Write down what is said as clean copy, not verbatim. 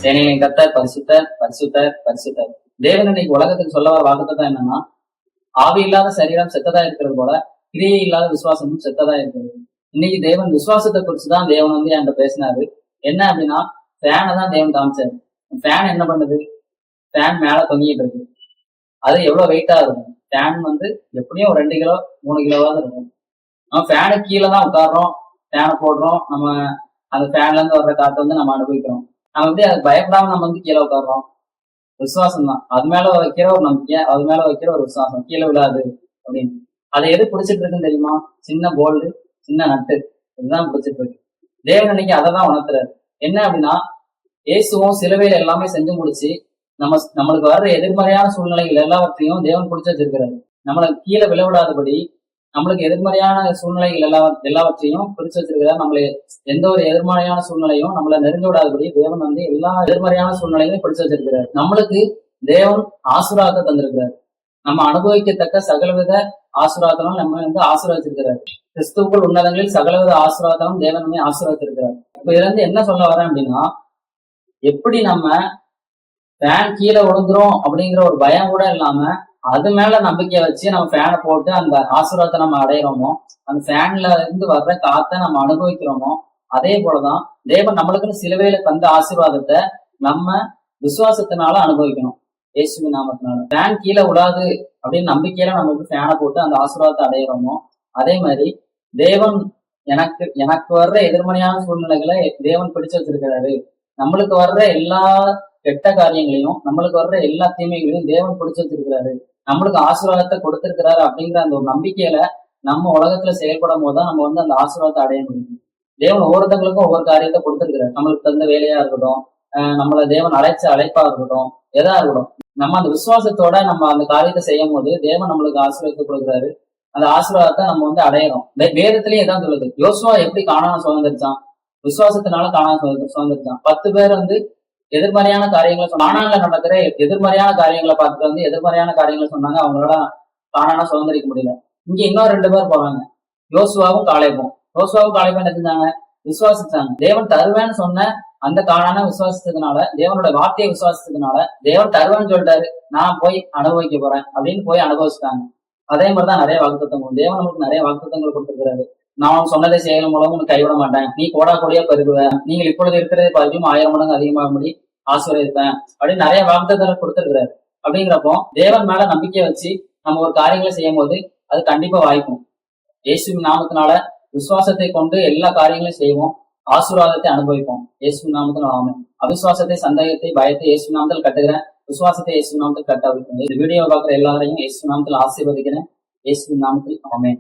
சேனையின் கர்த்தர் பரிசுத்தர் பரிசுத்தர் பரிசுத்தர். தேவன் இன்னைக்கு உலகத்துக்கு சொல்ல வர வாக்குத்தத்தம் என்னன்னா, ஆவி இல்லாத சரீரம் செத்ததா இருக்கிறது போல கிரியை இல்லாத விசுவாசமும் செத்ததா இருக்கிறது. இன்னைக்கு தேவன் விசுவாசத்தை குறிச்சுதான் தேவன் என்கிட்ட பேசினாரு. என்ன அப்படின்னா, ஃபேனை தான் தேவன் காமிச்சாரு. ஃபேன் என்ன பண்ணுது? ஃபேன் மேல தொங்கிட்டு இருக்கு. அது எவ்வளவு வெயிட்டா இருக்கும்? ஃபேன் எப்படியும் ஒரு 2 கிலோ 3 கிலோவாவது இருக்கும். நம்ம ஃபேனுக்கு கீழே தான் உட்காடுறோம், ஃபேனை போடுறோம், நம்ம அந்த ஃபேன்ல இருந்து வர்ற காற்றை நம்ம அனுபவிக்கிறோம். நம்ம அதை பயப்படாம நம்ம கீழே உட்காடுறோம். விசுவாசம் தான். அது மேல வைக்கிற ஒரு நம்பிக்கை, அது மேல வைக்கிற ஒரு விசுவாசம், கீழே விடாது அப்படின்னு. அதை எது பிடிச்சிட்டு இருக்குன்னு தெரியுமா? சின்ன போல்டு, சின்ன நட்டு, இதுதான் பிடிச்சிட்டு இருக்கு. தேவன் அன்னைக்கு அதை தான் உணர்த்துறாரு. என்ன அப்படின்னா, இயேசுவும் சிலுவையில எல்லாமே செஞ்சு முடிச்சு நம்மளுக்கு வர்ற எதிர்மறையான சூழ்நிலைகள் எல்லாவற்றையும் தேவன் பிடிச்சு வச்சிருக்கிறாரு. நம்மளை கீழே விழவிடாதபடி நம்மளுக்கு எதிர்மறையான சூழ்நிலைகள் எல்லாவற்றையும் பிடிச்சு வச்சிருக்கிறார். நம்மளை எந்த ஒரு எதிர்மறையான சூழ்நிலையும் நம்மளை நெருங்க விடாதபடி தேவன் எல்லா எதிர்மறையான சூழ்நிலையும் பிடிச்சு வச்சிருக்கிறார். நம்மளுக்கு தேவன் ஆசீர்வாதத்தை தந்திருக்கிறார். நம்ம அனுபவிக்கத்தக்க சகலவித ஆசீர்வாதமும் நம்ம ஆசீர்வதிச்சிருக்கிறார். கிறிஸ்துவுக்குள் உன்னதங்களில் சகலவித ஆசீர்வாதமும் தேவன் நம்ம ஆசீர்வதிச்சிருக்கிறார். இப்ப இதுல இருந்து என்ன சொல்ல வரேன் அப்படின்னா, எப்படி நம்ம ஃபேன் கீழே விழுந்துரும் அப்படிங்கிற ஒரு பயம் கூட இல்லாம அது மேல நம்பிக்கை வச்சு நம்ம ஃபேனை போட்டு அந்த ஆசீர்வாதத்தை நம்ம அடையிறோமோ, அந்த ஃபேன்ல இருந்து வர்ற காத்தை நம்ம அனுபவிக்கிறோமோ, அதே போலதான் தேவன் நம்மளுக்குன்னு சிலுவையில தந்த ஆசீர்வாதத்தை நம்ம விசுவாசத்தினால அனுபவிக்கணும். இயேசுவின் நாமத்தினால. ஃபேன் கீழே விடாது அப்படின்னு நம்பிக்கையில நம்மளுக்கு ஃபேனை போட்டு அந்த ஆசீர்வாதத்தை அடையிறோமோ, அதே மாதிரி தேவன் எனக்கு வர்ற எதிர்மறையான சூழ்நிலைகளை தேவன் பிடிச்சு வச்சிருக்கிறாரு. நம்மளுக்கு வர்ற எல்லா கெட்ட காரியங்களையும், நம்மளுக்கு வர்ற எல்லா தீமைகளையும் தேவன் பிடிச்சு வச்சிருக்கிறாரு. நம்மளுக்கு ஆசீர்வாதத்தை கொடுத்திருக்கிறாரு அப்படிங்கிற அந்த ஒரு நம்பிக்கையில நம்ம உலகத்துல செயல்படும் போதுதான் நம்ம அந்த ஆசீர்வாதத்தை அடைய முடியும். தேவன் ஒவ்வொருத்தங்களுக்கும் ஒவ்வொரு காரியத்தை கொடுத்திருக்கிறாரு. நம்மளுக்கு தந்த வேலையா இருக்கட்டும், நம்மள தேவன் அழைப்பா இருக்கட்டும், எதா இருக்கட்டும், நம்ம அந்த விசுவாசத்தோட நம்ம அந்த காரியத்தை செய்யும் போது தேவன் நம்மளுக்கு ஆசீர்வாதத்தை கொடுக்குறாரு. அந்த ஆசீர்வாதத்தை நம்ம அடையிறோம். வேதத்திலேயே இதான் சொல்லுது. யோசுவா எப்படி கானானை சுதந்திரிச்சான்? விசுவாசத்தினால கானானை சுதந்திரிச்சான். 10 பேர் எதிர்மறையான காரியங்களை கானான்ல நடக்கிற எதிர்மறையான காரியங்களை பார்த்துட்டு எதிர்மறையான காரியங்களை சொன்னாங்க. அவங்களால கானானா சுதந்திரிக்க முடியல. இங்க இன்னொரு 2 பேர் போறாங்க, யோசுவாவும் காலேபும். என்ன செஞ்சாங்க? விசுவாசிச்சாங்க. தேவன் தருவேன்னு சொன்ன அந்த கானான விசுவாசிச்சதுனால, தேவனோட வார்த்தையை விசுவாசிச்சதுனால, தேவன் தருவேன்னு சொல்லிட்டாரு, நான் போய் அனுபவிக்க போறேன் அப்படின்னு போய் அனுபவிச்சுட்டாங்க. அதே மாதிரிதான் நிறைய வாக்குத்தத்தங்கள். தேவன் நமக்கு நிறைய வாக்குத்தத்தங்கள் கொடுத்திருக்கிறாரு. நான் சொன்னதை செயலும் மூலம் உனக்கு கைவிட மாட்டேன், நீ கோடா கோடியா பெருகுவேன், நீங்கள் இப்பொழுது இருக்கிறதை பார்த்தும் 1000 மடங்கு அதிகமாகும்படி ஆசீர்வதிப்பேன் அப்படின்னு நிறைய வாக்குத்தத்தங்களை கொடுத்திருக்கிறாரு. அப்படிங்கிறப்போ தேவன் மேல நம்பிக்கை வச்சு நம்ம ஒரு காரியங்களை செய்யும் போது அது கண்டிப்பா வாய்க்கும். இயேசுவின் நாமத்தினால விசுவாசத்தை கொண்டு எல்லா காரியங்களையும் செய்வோம், ஆசீர்வாதத்தை அனுபவிப்போம். இயேசுவின் நாமத்தினால ஆமென். அவிசுவாசத்தை, சந்தேகத்தை, பயத்தை இயேசுவின் நாமத்தில் கட்டுகிறேன். விசுவாசத்தை இயேசுவின் நாமத்தில் கட்ட வைக்கிறேன். இந்த வீடியோ பார்க்குற எல்லாரையும் இயேசுவின் நாமத்தில் ஆசீர்வதிக்கிறேன். இயேசுவின் நாமத்தில் ஆமென்.